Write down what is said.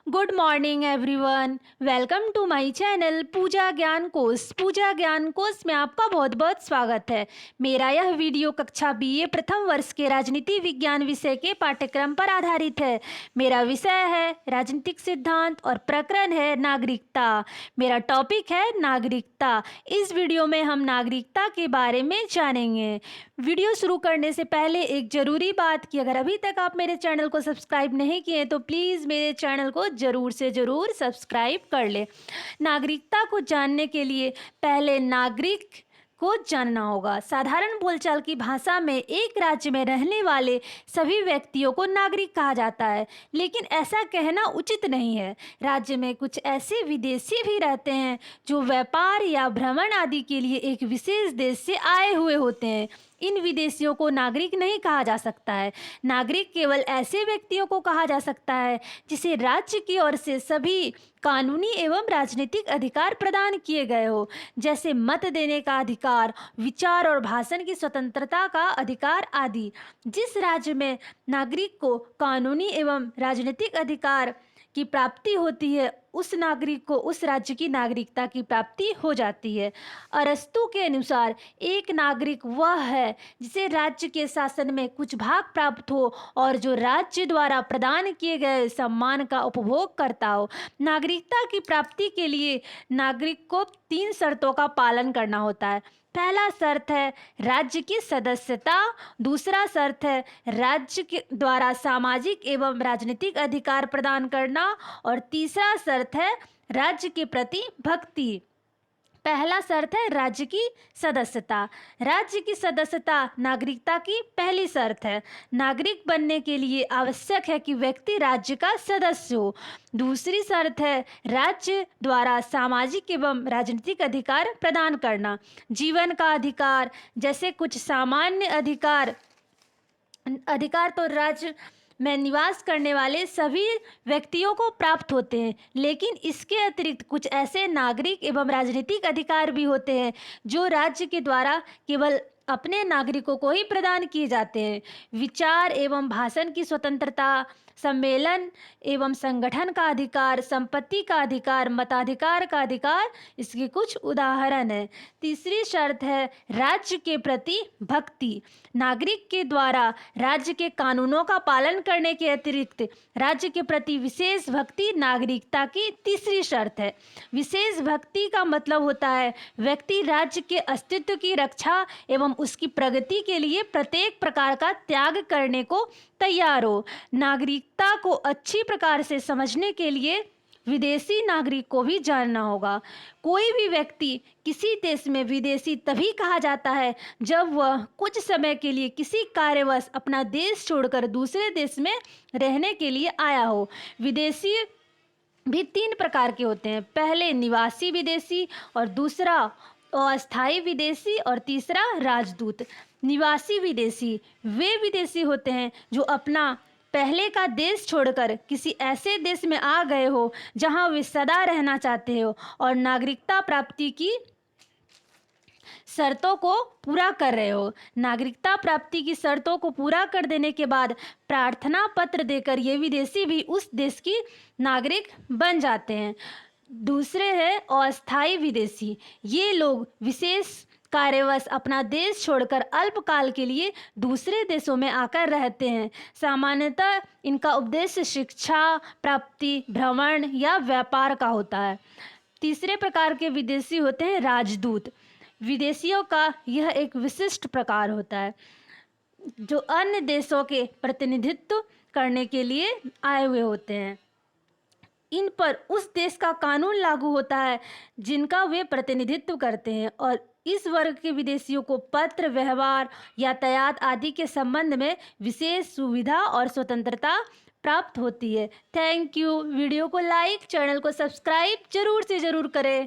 Good morning everyone. Welcome to my channel Pooja Gyan Kosh. पूजा ज्ञान कोश में आपका बहुत बहुत स्वागत है। मेरा यह वीडियो कक्षा बीए प्रथम वर्ष के राजनीति विज्ञान विषय के पाठ्यक्रम पर आधारित है। मेरा विषय है राजनीतिक सिद्धांत और प्रकरण है नागरिकता। मेरा टॉपिक है नागरिकता। इस वीडियो में हम नागरिकता के बारे में जानेंगे। वीडियो शुरू करने से पहले एक ज़रूरी बात कि अगर अभी तक आप मेरे चैनल को सब्सक्राइब नहीं किए तो प्लीज़ मेरे चैनल को ज़रूर से ज़रूर सब्सक्राइब कर ले। नागरिकता को जानने के लिए पहले नागरिक को जानना होगा। साधारण बोलचाल की भाषा में एक राज्य में रहने वाले सभी व्यक्तियों को नागरिक कहा जाता है, लेकिन ऐसा कहना उचित नहीं है। राज्य में कुछ ऐसे विदेशी भी रहते हैं जो व्यापार या भ्रमण आदि के लिए एक विशेष देश से आए हुए होते हैं। इन विदेशियों को नागरिक नहीं कहा जा सकता है। नागरिक केवल ऐसे व्यक्तियों को कहा जा सकता है जिसे राज्य की ओर से सभी कानूनी एवं राजनीतिक अधिकार प्रदान किए गए हो, जैसे मत देने का अधिकार, विचार और भाषण की स्वतंत्रता का अधिकार आदि। जिस राज्य में नागरिक को कानूनी एवं राजनीतिक अधिकार की प्राप्ति होती है, उस नागरिक को उस राज्य की नागरिकता की प्राप्ति हो जाती है। अरस्तू के अनुसार एक नागरिक वह है जिसे राज्य के शासन में कुछ भाग प्राप्त हो और जो राज्य द्वारा प्रदान किए गए सम्मान का उपभोग करता हो। नागरिकता की प्राप्ति के लिए नागरिक को 3 शर्तों का पालन करना होता है। पहला शर्त है राज्य की सदस्यता, दूसरा शर्त है राज्य के द्वारा सामाजिक एवं राजनीतिक अधिकार प्रदान करना और तीसरा शर्त है राज्य के प्रति भक्ति। पहला शर्त है राज्य की सदस्यता। राज्य की सदस्यता नागरिकता की पहली शर्त है। नागरिक बनने के लिए आवश्यक है कि व्यक्ति राज्य का सदस्य हो। दूसरी शर्त है राज्य द्वारा सामाजिक एवं राजनीतिक अधिकार प्रदान करना। जीवन का अधिकार जैसे कुछ सामान्य अधिकार तो राज्य में निवास करने वाले सभी व्यक्तियों को प्राप्त होते हैं, लेकिन इसके अतिरिक्त कुछ ऐसे नागरिक एवं राजनीतिक अधिकार भी होते हैं जो राज्य के द्वारा केवल अपने नागरिकों को ही प्रदान किए जाते हैं। विचार एवं भाषण की स्वतंत्रता, सम्मेलन एवं संगठन का अधिकार, संपत्ति का अधिकार, मताधिकार का अधिकार इसके कुछ उदाहरण हैं। तीसरी शर्त है राज्य के प्रति भक्ति। नागरिक के द्वारा राज्य के कानूनों का पालन करने के अतिरिक्त राज्य के प्रति विशेष भक्ति नागरिकता की तीसरी शर्त है। विशेष भक्ति का मतलब होता है व्यक्ति राज्य के अस्तित्व की रक्षा एवं उसकी प्रगति के लिए प्रत्येक प्रकार का त्याग करने को तैयार हो। नागरिकता को अच्छी प्रकार से समझने के लिए विदेशी नागरिक को भी जानना होगा। कोई भी व्यक्ति किसी देश में विदेशी तभी कहा जाता है जब वह कुछ समय के लिए किसी कार्यवश अपना देश छोड़कर दूसरे देश में रहने के लिए आया हो। विदेशी भी 3 प्रकार के होते हैं। पहले निवासी विदेशी और दूसरा अस्थायी विदेशी और तीसरा राजदूत। निवासी विदेशी वे विदेशी होते हैं जो अपना पहले का देश छोड़कर किसी ऐसे देश में आ गए हो जहां वे सदा रहना चाहते हो और नागरिकता प्राप्ति की शर्तों को पूरा कर रहे हो। नागरिकता प्राप्ति की शर्तों को पूरा कर देने के बाद प्रार्थना पत्र देकर ये विदेशी भी उस देश की नागरिक बन जाते हैं। दूसरे है अस्थायी विदेशी। ये लोग विशेष कार्यवश अपना देश छोड़कर अल्पकाल के लिए दूसरे देशों में आकर रहते हैं। सामान्यतः इनका उद्देश्य शिक्षा प्राप्ति, भ्रमण या व्यापार का होता है। तीसरे प्रकार के विदेशी होते हैं राजदूत। विदेशियों का यह एक विशिष्ट प्रकार होता है जो अन्य देशों के प्रतिनिधित्व करने के लिए आए हुए होते हैं। इन पर उस देश का कानून लागू होता है जिनका वे प्रतिनिधित्व करते हैं और इस वर्ग के विदेशियों को पत्र व्यवहार, यातायात आदि के संबंध में विशेष सुविधा और स्वतंत्रता प्राप्त होती है। Thank you. वीडियो को लाइक, चैनल को सब्सक्राइब जरूर से ज़रूर करें।